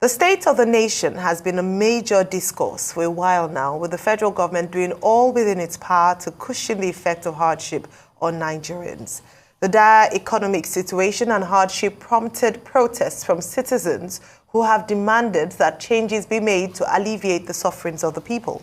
The state of the nation has been a major discourse for a while now, with the federal government doing all within its power to cushion the effect of hardship on Nigerians. The dire economic situation and hardship prompted protests from citizens who have demanded that changes be made to alleviate the sufferings of the people.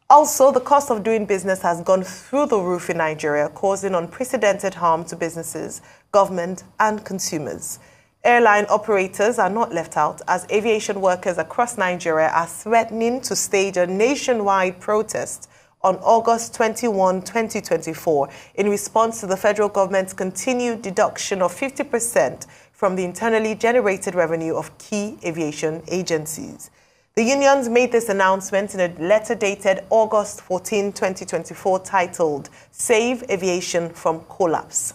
Also, the cost of doing business has gone through the roof in Nigeria, causing unprecedented harm to businesses, government, and consumers. Airline operators are not left out, as aviation workers across Nigeria are threatening to stage a nationwide protest on August 21, 2024, in response to the federal government's continued deduction of 50% from the internally generated revenue of key aviation agencies. The unions made this announcement in a letter dated August 14, 2024, titled "Save Aviation from Collapse."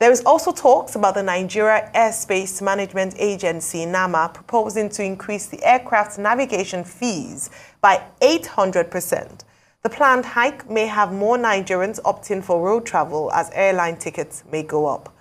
There is also talks about the Nigeria Airspace Management Agency, NAMA, proposing to increase the aircraft navigation fees by 800%. The planned hike may have more Nigerians opting for road travel, as airline tickets may go up.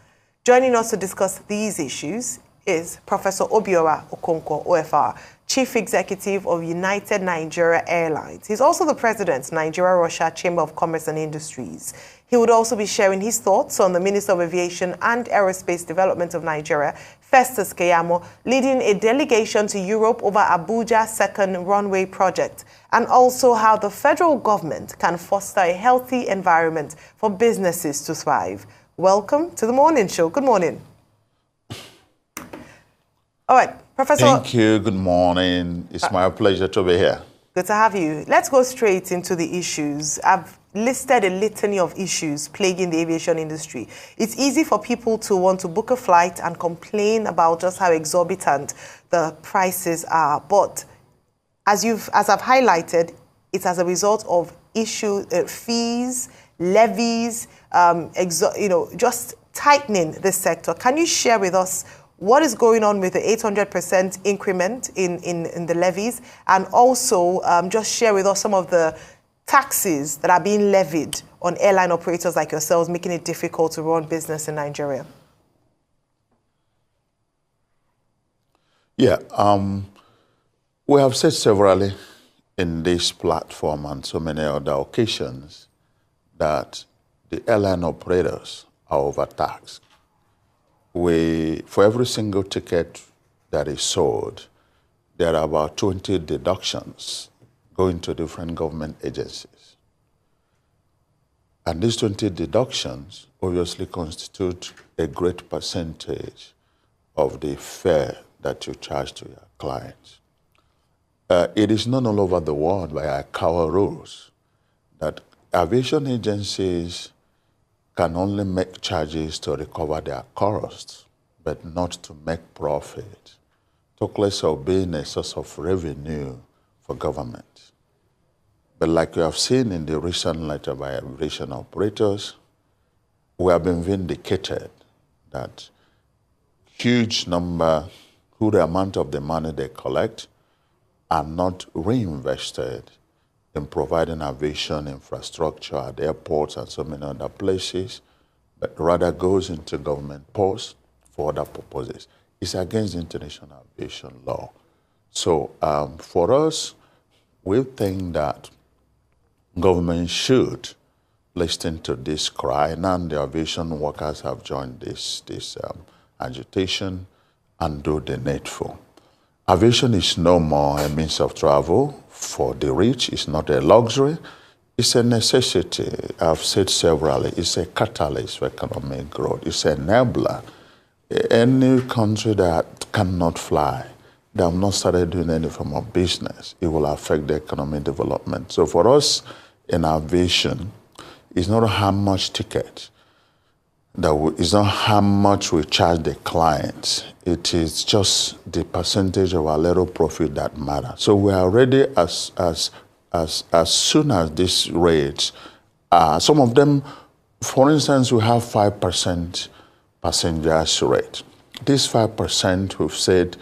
Joining us to discuss these issues is Professor Obiora Okonkwo, OFR, Chief Executive of United Nigeria Airlines. He's also the President, Nigeria-Russia Chamber of Commerce and Industries. He would also be sharing his thoughts on the Minister of Aviation and Aerospace Development of Nigeria, Festus Keyamo, leading a delegation to Europe over Abuja's second runway project, and also how the federal government can foster a healthy environment for businesses to thrive. Welcome to the morning show. Good morning. All right, Professor. Thank you. Good morning. It's my pleasure to be here. Good to have you. Let's go straight into the issues. I've listed a litany of issues plaguing the aviation industry. It's easy for people to want to book a flight and complain about just how exorbitant the prices are. But as I've highlighted, it's as a result of fees, levies, just tightening this sector. Can you share with us what is going on with the 800% increment in the levies, and also just share with us some of the taxes that are being levied on airline operators like yourselves, making it difficult to run business in Nigeria? Yeah, we have said severally in this platform and so many other occasions that the airline operators are overtaxed. For every single ticket that is sold, there are about 20 deductions going to different government agencies. And these 20 deductions obviously constitute a great percentage of the fare that you charge to your clients. It is known all over the world by ICAO rules that aviation agencies can only make charges to recover their costs, but not to make profit, talk less of being a source of revenue for government. But like you have seen in the recent letter by Aviation Operators, we have been vindicated that huge number, who the amount of the money they collect are not reinvested in providing aviation infrastructure at airports and so many other places, but rather goes into government posts for other purposes. It's against international aviation law. So for us, we think that government should listen to this cry, and the aviation workers have joined this agitation and do the needful. Aviation is no more a means of travel for the rich. It's not a luxury. It's a necessity. I've said severally, it's a catalyst for economic growth. It's an enabler. Any country that cannot fly, that have not started doing any form of business, it will affect the economic development. So for us in aviation, it's not how much ticket, it's not how much we charge the clients. It is just the percentage of our little profit that matters. So we are ready as soon as these rates, some of them, for instance, we have 5% passengers rate. This 5%, we've said,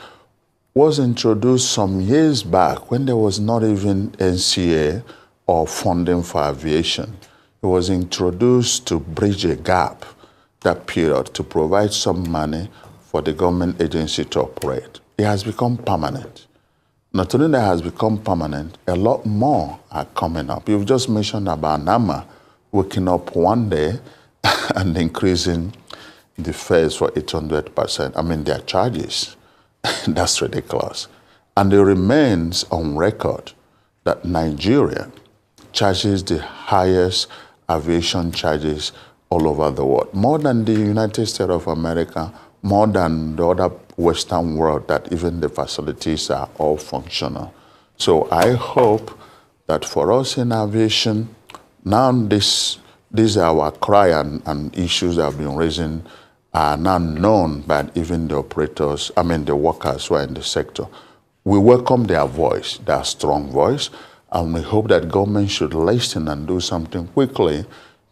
was introduced some years back when there was not even NCA or funding for aviation. It was introduced to bridge a gap, that period, to provide some money for the government agency to operate. It has become permanent. not only that has become permanent, a lot more are coming up. You've just mentioned about NAMA waking up one day and increasing the fares for 800%. I mean, their charges. That's ridiculous. And it remains on record that Nigeria charges the highest aviation charges all over the world, more than the United States of America, more than the other Western world, that even the facilities are all functional. So I hope that for us in aviation, now these are our cry and issues that have been raising are now known by even the operators, I mean the workers who are in the sector. We welcome their voice, their strong voice, and we hope that government should listen and do something quickly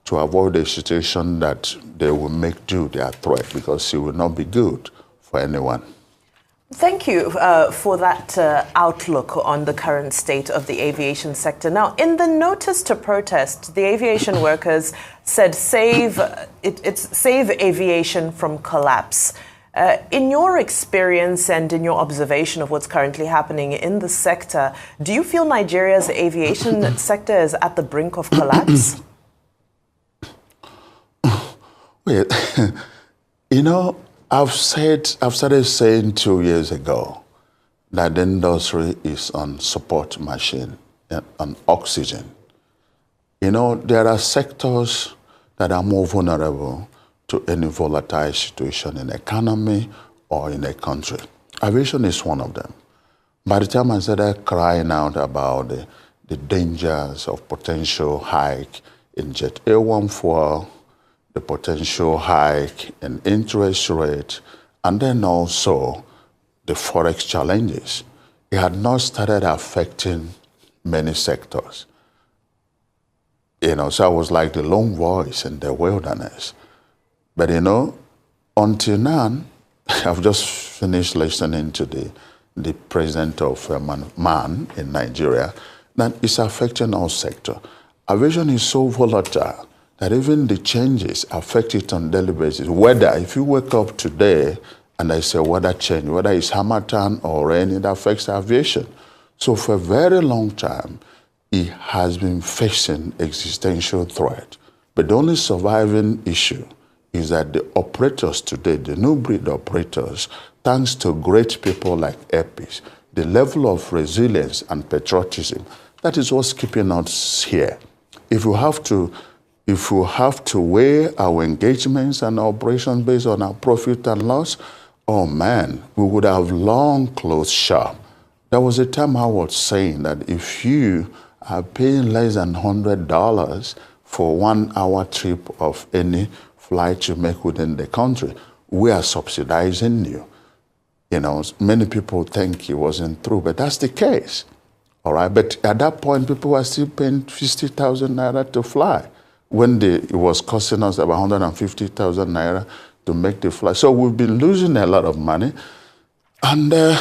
to avoid a situation that they will make do their threat, because it will not be good for anyone. Thank you for that outlook on the current state of the aviation sector. Now, in the notice to protest, the aviation workers said save aviation from collapse. In your experience and in your observation of what's currently happening in the sector, do you feel Nigeria's aviation sector is at the brink of collapse? Well, you know, I've started saying 2 years ago that the industry is on support machine and on oxygen. You know, there are sectors that are more vulnerable to any volatile situation in the economy or in a country. Aviation is one of them. By the time I started crying out about the dangers of potential hike in jet A1 fuel, the potential hike in interest rate, and then also the forex challenges, it had not started affecting many sectors. You know, so I was like the lone voice in the wilderness. But you know, until now, I've just finished listening to the president of MAN in Nigeria, that it's affecting all sectors. Aviation is so volatile that even the changes affect it on a daily basis. Weather, if you wake up today and I say weather change, whether it's harmattan or rain, it affects aviation. So for a very long time, it has been facing existential threat. But the only surviving issue is that the operators today, the new breed operators, thanks to great people like Epis, the level of resilience and patriotism, that is what's keeping us here. If we have to weigh our engagements and operations based on our profit and loss, oh man, we would have long closed shop. There was a time I was saying that if you are paying less than $100 for 1 hour trip of any flight you make within the country, we are subsidizing you. You know, many people think it wasn't true, but that's the case. All right, but at that point, people were still paying 50,000 naira to fly when it was costing us about 150,000 naira to make the flight. So we've been losing a lot of money. And the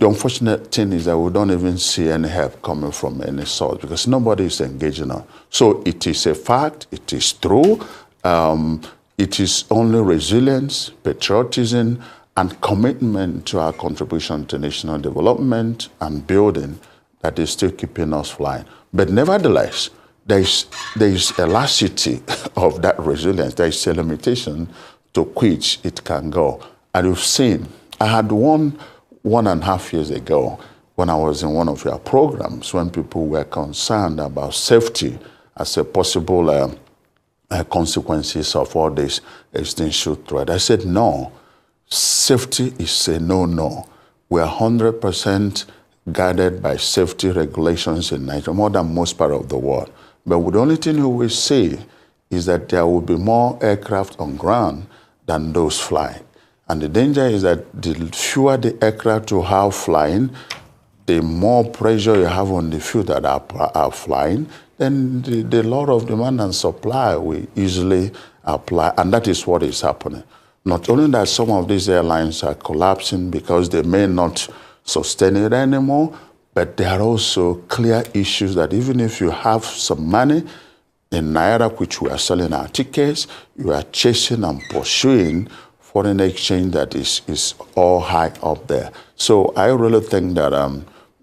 unfortunate thing is that we don't even see any help coming from any source because nobody is engaging us. So it is a fact, it is true. It is only resilience, patriotism, and commitment to our contribution to national development and building that is still keeping us flying. But nevertheless, there is elasticity of that resilience. There is a limitation to which it can go. And you've seen, I had one and a half years ago when I was in one of your programs when people were concerned about safety as a possible consequences of all this existential threat. I said, no, safety is a no-no. We are 100% guided by safety regulations in Nigeria, more than most part of the world. But the only thing we will see is that there will be more aircraft on ground than those flying. And the danger is that the fewer the aircraft you have flying, the more pressure you have on the few that are flying, then the law of demand and supply will easily apply. And that is what is happening. Not only that some of these airlines are collapsing because they may not sustain it anymore, but there are also clear issues that even if you have some money in Naira, which we are selling our tickets, you are chasing and pursuing foreign exchange that is all high up there. So I really think that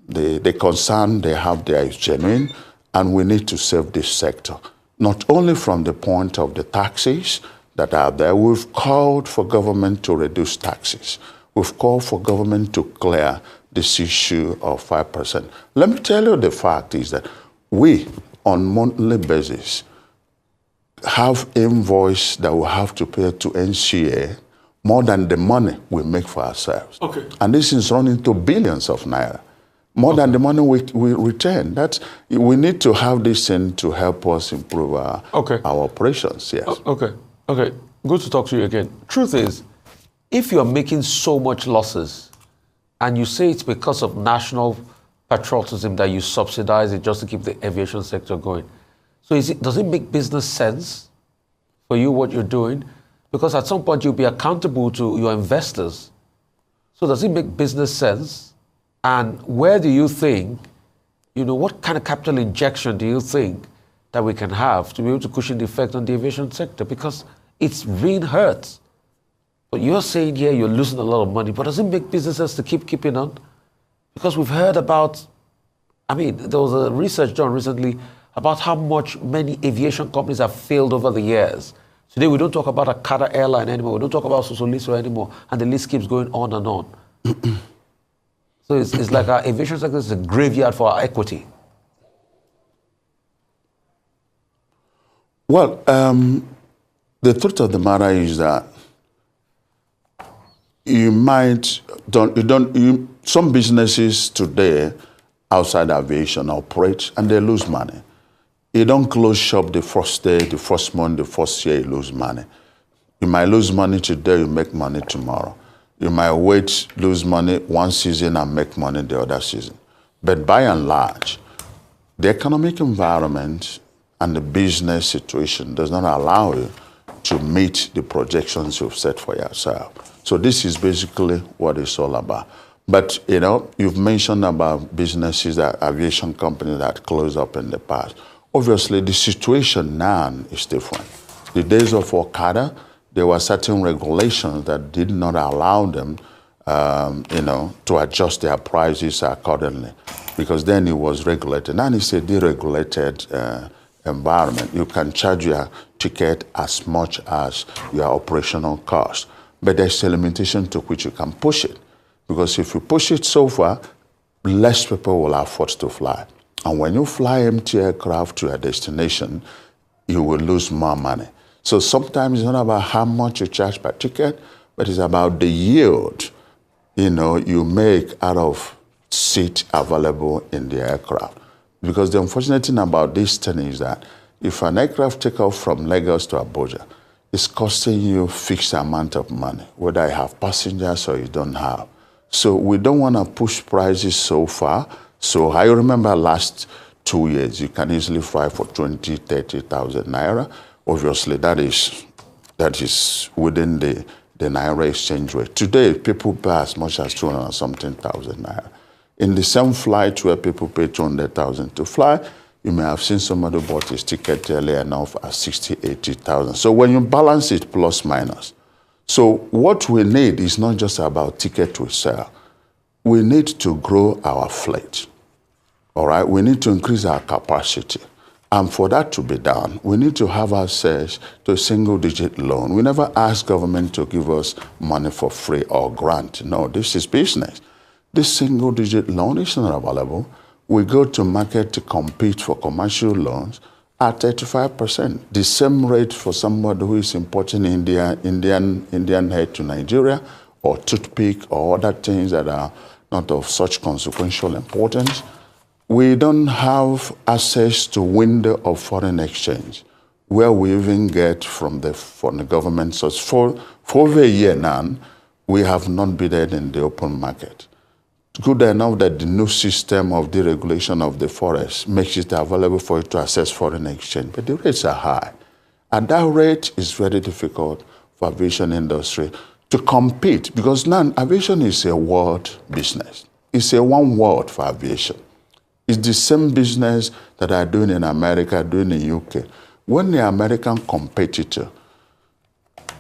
the concern they have there is genuine, and we need to save this sector. Not only from the point of the taxes that are there, we've called for government to reduce taxes. We've called for government to clear this issue of 5%. Let me tell you, the fact is that we, on monthly basis, have invoice that we have to pay to NCA more than the money we make for ourselves. Okay. And this is running to billions of naira. More than the money we return. We need to have this thing to help us improve our operations. Yes. Okay. Good to talk to you again. Truth is, if you are making so much losses and you say it's because of national patriotism that you subsidize it just to keep the aviation sector going, so does it make business sense for you what you're doing? Because at some point you'll be accountable to your investors. So does it make business sense? And where do you think, what kind of capital injection do you think that we can have to be able to cushion the effect on the aviation sector? Because it's really hurts. But you're saying here you're losing a lot of money, but does it make business sense to keeping on? Because we've heard about, there was a research done recently about how many aviation companies have failed over the years. Today we don't talk about a Qatar airline anymore, we don't talk about Sosoliso anymore, and the list keeps going on and on. So it's like our aviation sector is a graveyard for our equity. Well, the truth of the matter is that some businesses today outside aviation operate and they lose money. You don't close shop the first day, the first month, the first year, you lose money. You might lose money today, you make money tomorrow. You might lose money one season and make money the other season. But by and large, the economic environment and the business situation does not allow you to meet the projections you've set for yourself. So this is basically what it's all about. But, you've mentioned about businesses, aviation companies that closed up in the past. Obviously, the situation now is different. The days of Okada, there were certain regulations that did not allow them, to adjust their prices accordingly, because then it was regulated. And it's a deregulated environment. You can charge your ticket as much as your operational cost, but there's a limitation to which you can push it, because if you push it so far, less people will afford to fly. And when you fly empty aircraft to a destination, you will lose more money. So sometimes it's not about how much you charge per ticket, but it's about the yield, you make out of seat available in the aircraft. Because the unfortunate thing about this thing is that if an aircraft takes off from Lagos to Abuja, it's costing you a fixed amount of money, whether you have passengers or you don't have. So we don't want to push prices so far. So I remember last 2 years, you can easily fly for 20,000, 30,000 naira. Obviously, that is within the naira exchange rate. Today, people pay as much as 200 something thousand naira. In the same flight where people pay 200,000 to fly, you may have seen somebody bought his ticket early enough at 60, 80,000. So when you balance it plus minus, so what we need is not just about ticket to sell. We need to grow our fleet. All right, we need to increase our capacity. And for that to be done, we need to have access to a single-digit loan. We never ask government to give us money for free or grant. No, this is business. This single-digit loan is not available. We go to market to compete for commercial loans at 35%. The same rate for somebody who is importing Indian head to Nigeria, or toothpick, or other things that are not of such consequential importance. We don't have access to window of foreign exchange, where we even get from the government. So for over a year now, we have not bid in the open market. Good enough that the new system of deregulation of the forest makes it available for you to access foreign exchange, but the rates are high. At that rate, it's very difficult for aviation industry to compete, because now aviation is a world business. It's a one world for aviation. It's the same business that I do in America, doing in UK. When the American competitor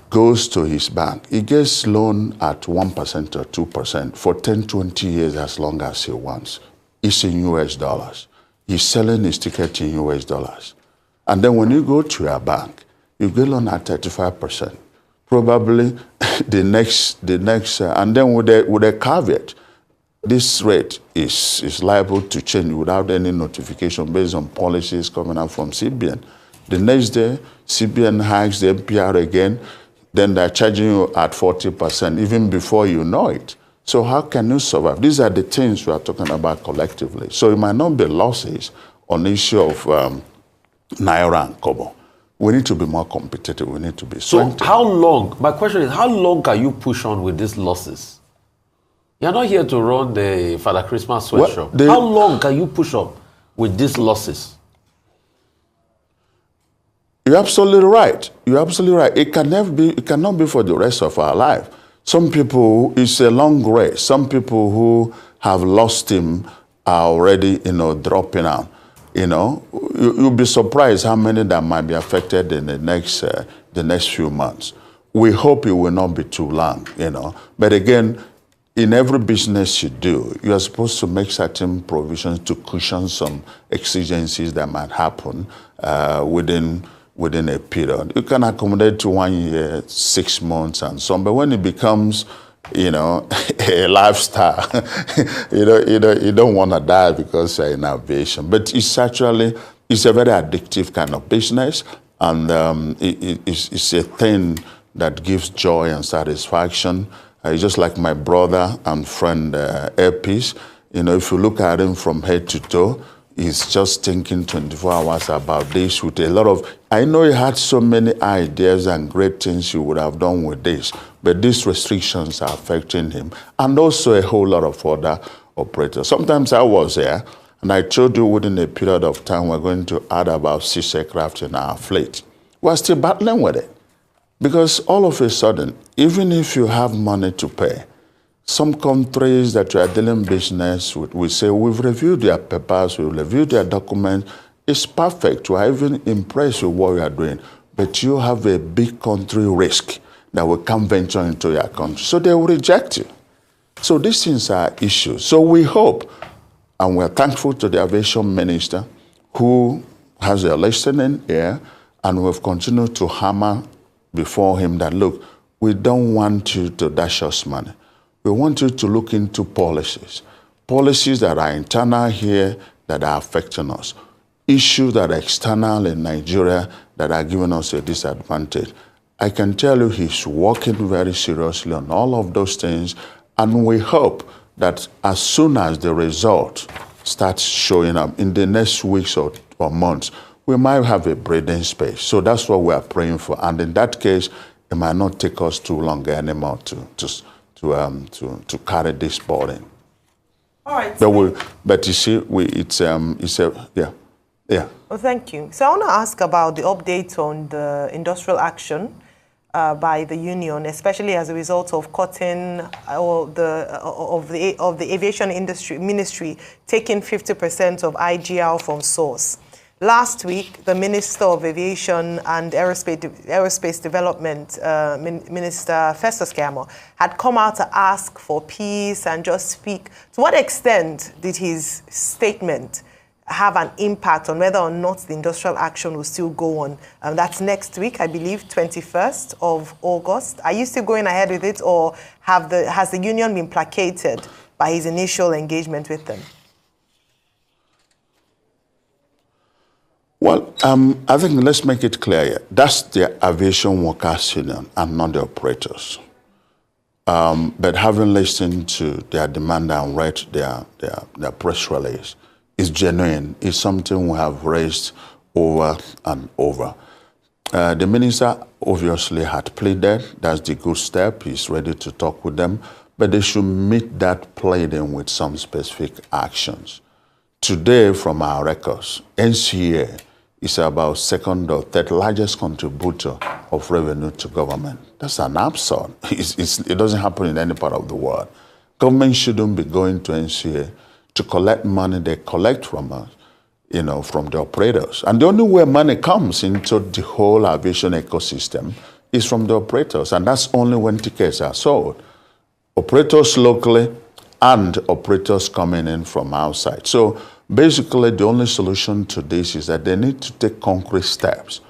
goes to his bank, he gets loan at 1% or 2% for 10, 20 years, as long as he wants. is in US dollars. He's selling his ticket in US dollars. And then when you go to a bank, you get loan at 35%. Probably the next, and then with a caveat, this rate is liable to change without any notification based on policies coming out from CBN. The next day, CBN hikes the MPR again, then they're charging you at 40%, even before you know it. So how can you survive? These are the things we are talking about collectively. So it might not be losses on the issue of Naira and Kobo. We need to be more competitive. We need to be strengthened. So how long, my question is, how long can you push on with these losses? You're not here to run the Father Christmas sweatshop. Well, how long can you push on with these losses? You're absolutely right. You're absolutely right. It cannot be for the rest of our life. Some people, it's a long race. Some people who have lost him are already, dropping out. You'll be surprised how many that might be affected in the next few months. We hope it will not be too long, But again, in every business you do, you are supposed to make certain provisions to cushion some exigencies that might happen within a period. You can accommodate to 1 year, 6 months, and so on. But when it becomes, a lifestyle, you don't want to die because you're in aviation. But it's a very addictive kind of business, and it's a thing that gives joy and satisfaction. It's just like my brother and friend Airpeace. If you look at him from head to toe, he's just thinking 24 hours about this with a lot of... I know he had so many ideas and great things he would have done with this, but these restrictions are affecting him, and also a whole lot of other operators. Sometimes I was there, and I told you within a period of time we're going to add about 6 aircraft in our fleet. We're still battling with it, because all of a sudden, even if you have money to pay, some countries that you are dealing business with, we say, we've reviewed their papers, we've reviewed their documents, it's perfect, we are even impressed with what you are doing, but you have a big country risk that will come venture into your country, so they will reject you. So these things are issues. So we hope, and we're thankful to the aviation minister who has a listening ear, and we've continued to hammer before him that, look, we don't want you to dash us money. We want you to look into policies that are internal here that are affecting us, issues that are external in Nigeria that are giving us a disadvantage. I can tell you he's working very seriously on all of those things, and we hope that as soon as the result starts showing up in the next weeks or months, we might have a breathing space. So that's what we are praying for. And in that case, it might not take us too long anymore to carry this burden. All right. But you see, yeah. Well, thank you. So I want to ask about the update on the industrial action by the union, especially as a result of cutting of the aviation industry ministry taking 50% of ICAO from source. Last week, the Minister of Aviation and Aerospace Development, Minister Festus Keyamo, had come out to ask for peace and just speak. To what extent did his statement have an impact on whether or not the industrial action will still go on? That's next week, I believe, 21st of August. Are you still going ahead with it, or has the union been placated by his initial engagement with them? Well, I think let's make it clear here. That's the aviation workers union and not the operators. But having listened to their demand and read their press release is genuine. It's something we have raised over and over. The minister obviously had pleaded. That's the good step. He's ready to talk with them. But they should meet that pleading with some specific actions. Today, from our records, NCA is about second or third largest contributor of revenue to government. That's an absurd. It doesn't happen in any part of the world. Government shouldn't be going to NCA to collect money they collect from us, from the operators. And the only way money comes into the whole aviation ecosystem is from the operators, and that's only when tickets are sold. Operators locally and operators coming in from outside. So basically, the only solution to this is that they need to take concrete steps,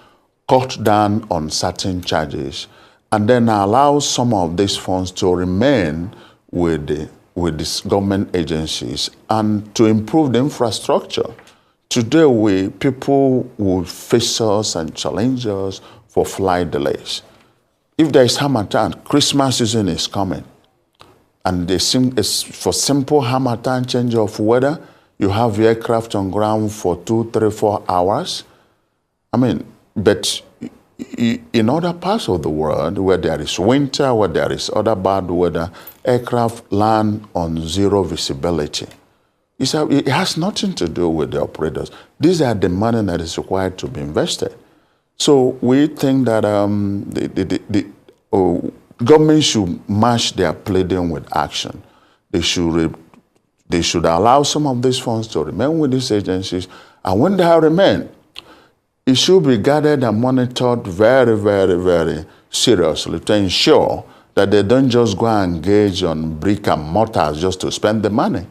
cut down on certain charges, and then allow some of these funds to remain with these government agencies and to improve the infrastructure. Today, people will face us and challenge us for flight delays. If there is Harmattan, Christmas season is coming, and for simple Harmattan change of weather, you have aircraft on ground for 2, 3, 4 hours. I mean, but in other parts of the world where there is winter, where there is other bad weather, aircraft land on zero visibility. It has nothing to do with the operators. These are the money that is required to be invested. So we think that the government should match their pleading with action. They should allow some of these funds to remain with these agencies, and when they remain, it should be guarded and monitored very, very, very seriously to ensure that they don't just go and engage on brick and mortar just to spend the money.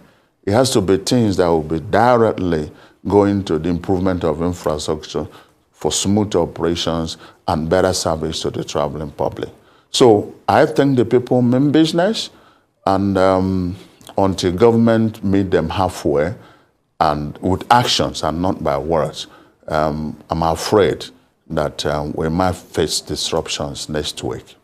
It has to be things that will be directly going to the improvement of infrastructure for smooth operations and better service to the traveling public. So I think the people mean business, and until government meet them halfway and with actions and not by words, I'm afraid that we might face disruptions next week.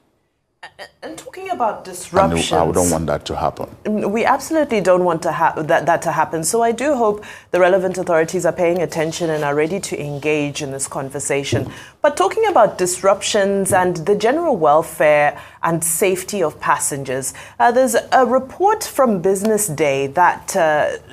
And talking about disruptions, I don't want that to happen. We absolutely don't want that to happen. So I do hope the relevant authorities are paying attention and are ready to engage in this conversation. But talking about disruptions and the general welfare and safety of passengers, there's a report from Business Day that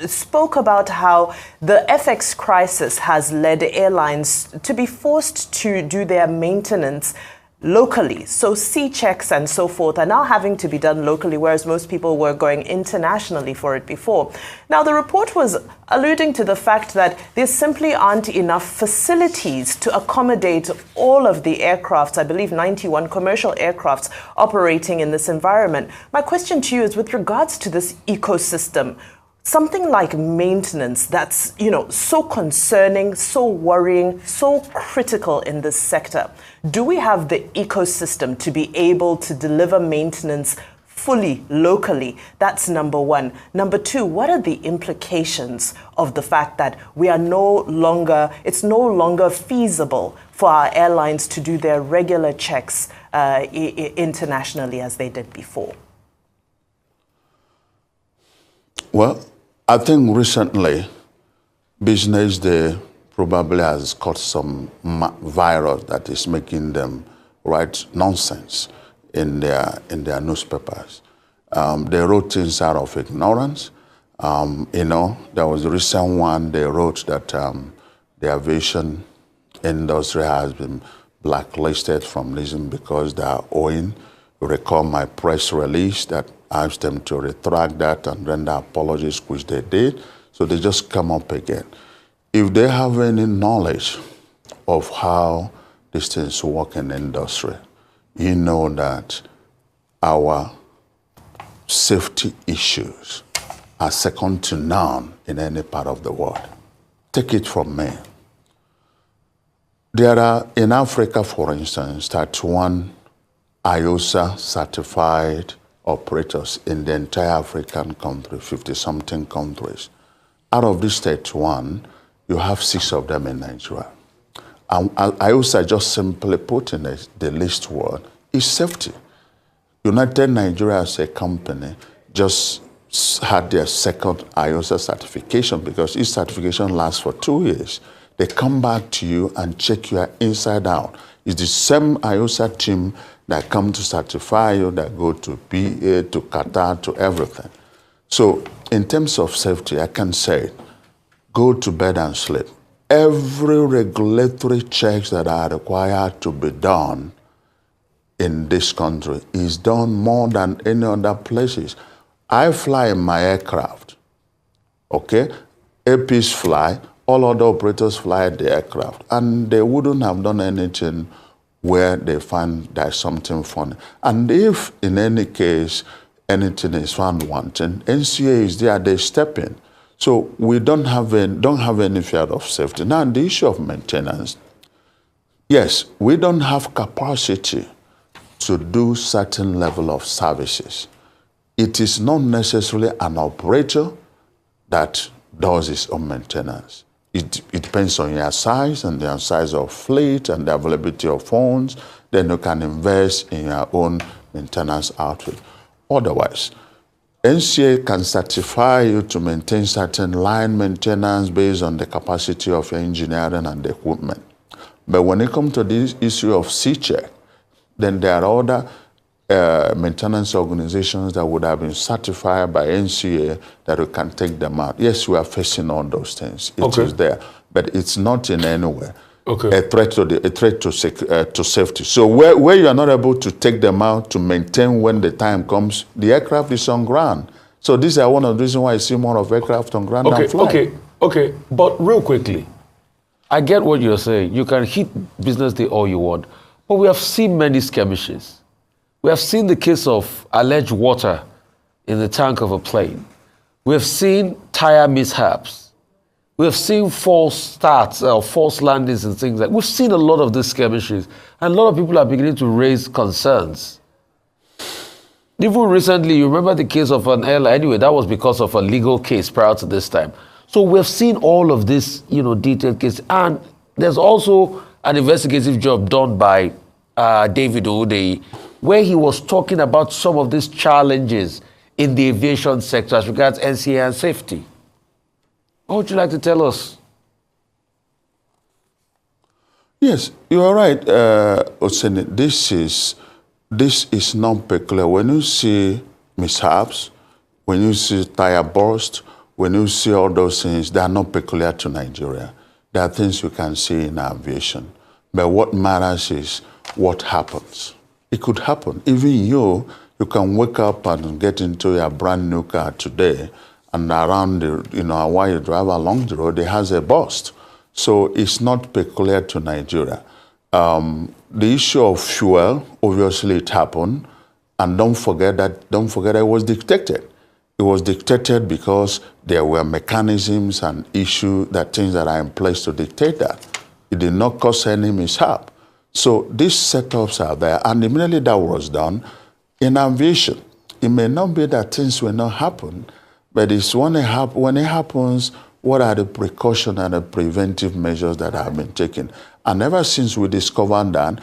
spoke about how the FX crisis has led airlines to be forced to do their maintenance locally. So C checks and so forth are now having to be done locally, whereas most people were going internationally for it before. Now, the report was alluding to the fact that there simply aren't enough facilities to accommodate all of the aircrafts, I believe 91 commercial aircrafts operating in this environment. My question to you is, with regards to this ecosystem, something like maintenance that's, so concerning, so worrying, so critical in this sector. Do we have the ecosystem to be able to deliver maintenance fully locally? That's number one. Number two, what are the implications of the fact that it's no longer feasible for our airlines to do their regular checks internationally as they did before? Well, I think recently, Business Day probably has caught some virus that is making them write nonsense in their newspapers. They wrote things out of ignorance. There was a recent one, they wrote that the aviation industry has been blacklisted from leasing because they are owing. You recall my press release that asked them to retract that and render apologies, which they did. So they just come up again. If they have any knowledge of how these things work in the industry, you know that our safety issues are second to none in any part of the world. Take it from me. There are, in Africa, for instance, 31 IOSA certified operators in the entire African country, 50-something countries. Out of these 31, you have 6 of them in Nigeria. And IOSA just simply put in the least word is safety. United Nigeria as a company just had their second IOSA certification because each certification lasts for 2 years. They come back to you and check you inside out. It's the same IOSA team that come to certify you, that go to PA, to Qatar, to everything. So in terms of safety, I can say, go to bed and sleep. Every regulatory checks that are required to be done in this country is done more than any other places. I fly in my aircraft, okay? APs fly, all other operators fly the aircraft, and they wouldn't have done anything where they find there's something funny. And if, in any case, anything is found wanting, NCA is there, they step in. So we don't have any fear of safety. Now, the issue of maintenance, yes, we don't have capacity to do certain level of services. It is not necessarily an operator that does its own maintenance. It depends on your size and the size of fleet and the availability of funds. Then you can invest in your own maintenance outfit. Otherwise, NCA can certify you to maintain certain line maintenance based on the capacity of your engineering and the equipment. But when it comes to this issue of C-check, then there are other maintenance organizations that would have been certified by NCA that we can take them out. Yes, we are facing all those things. It is there, but it's not in any way a threat to safety. So where you are not able to take them out to maintain when the time comes, the aircraft is on ground. So these are one of the reasons why I see more of aircraft on ground than flying. Okay. But real quickly, I get what you're saying. You can hit business day all you want, but we have seen many skirmishes. We have seen the case of alleged water in the tank of a plane. We have seen tire mishaps. We have seen false starts or false landings and things like that. We've seen a lot of these skirmishes, and a lot of people are beginning to raise concerns. Even recently, you remember the case of an airline. Anyway, that was because of a legal case prior to this time. So we've seen all of this, detailed case. And there's also an investigative job done by David Odeyi, where he was talking about some of these challenges in the aviation sector as regards NCA and safety. What would you like to tell us? Yes, you are right, Oseni. This is not peculiar. When you see mishaps, when you see tire burst, when you see all those things, they are not peculiar to Nigeria. There are things you can see in aviation. But what matters is what happens. It could happen. Even you can wake up and get into your brand new car today, and around while you drive along the road, it has a burst. So it's not peculiar to Nigeria. The issue of fuel, obviously it happened, and don't forget that it was detected. It was detected because there were mechanisms and things that are in place to dictate that. It did not cause any mishap. So these setups are there, and immediately that was done. In aviation, it may not be that things will not happen, but it's when it happens, what are the precautions and the preventive measures that have been taken? And ever since we discovered that,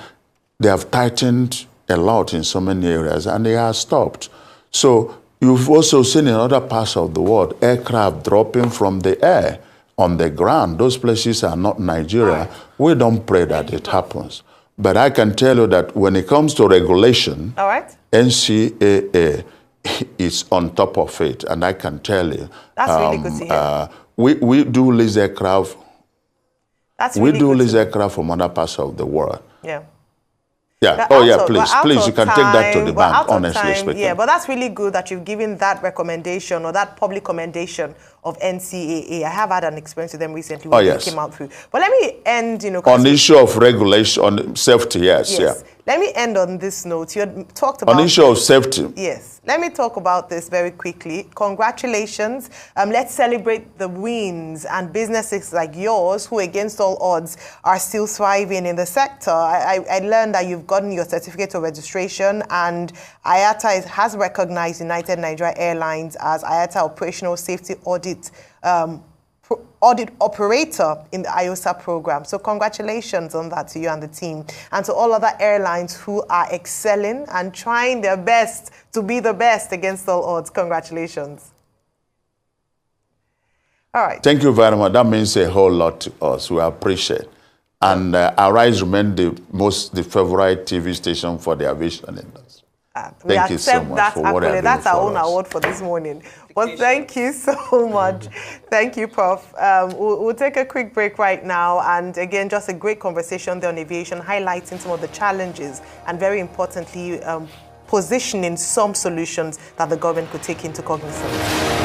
they have tightened a lot in so many areas, and they are stopped. So you've also seen in other parts of the world, aircraft dropping from the air on the ground. Those places are not Nigeria. We don't pray that it happens. But I can tell you that when it comes to regulation, NCAA is on top of it. And I can tell you. That's really good to hear. We do lease aircraft. That's really we do lease aircraft from other parts of the world. Yeah. Yeah. Please, you can take that to the bank, honestly speaking. Yeah, but that's really good that you've given that recommendation or that public commendation of NCAA. I have had an experience with them recently when they came out through. But let me end, on the issue of regulation, on safety, yes. Yeah. Let me end on this note. You had talked about... On the issue of safety. Yes. Let me talk about this very quickly. Congratulations. Let's celebrate the wins and businesses like yours who, against all odds, are still thriving in the sector. I learned that you've gotten your certificate of registration, and IATA has recognized United Nigeria Airlines as IATA Operational Safety Audit operator in the IOSA program. So congratulations on that to you and the team, and to all other airlines who are excelling and trying their best to be the best against all odds. Congratulations. All right. Thank you very much. That means a whole lot to us. We appreciate. And Arise remains the favorite TV station for the aviation industry. Thank you so much for what you're doing. That's our own award for this morning. But thank you so much. Thank you, Prof. We'll take a quick break right now. And again, just a great conversation there on aviation, highlighting some of the challenges and, very importantly, positioning some solutions that the government could take into cognizance.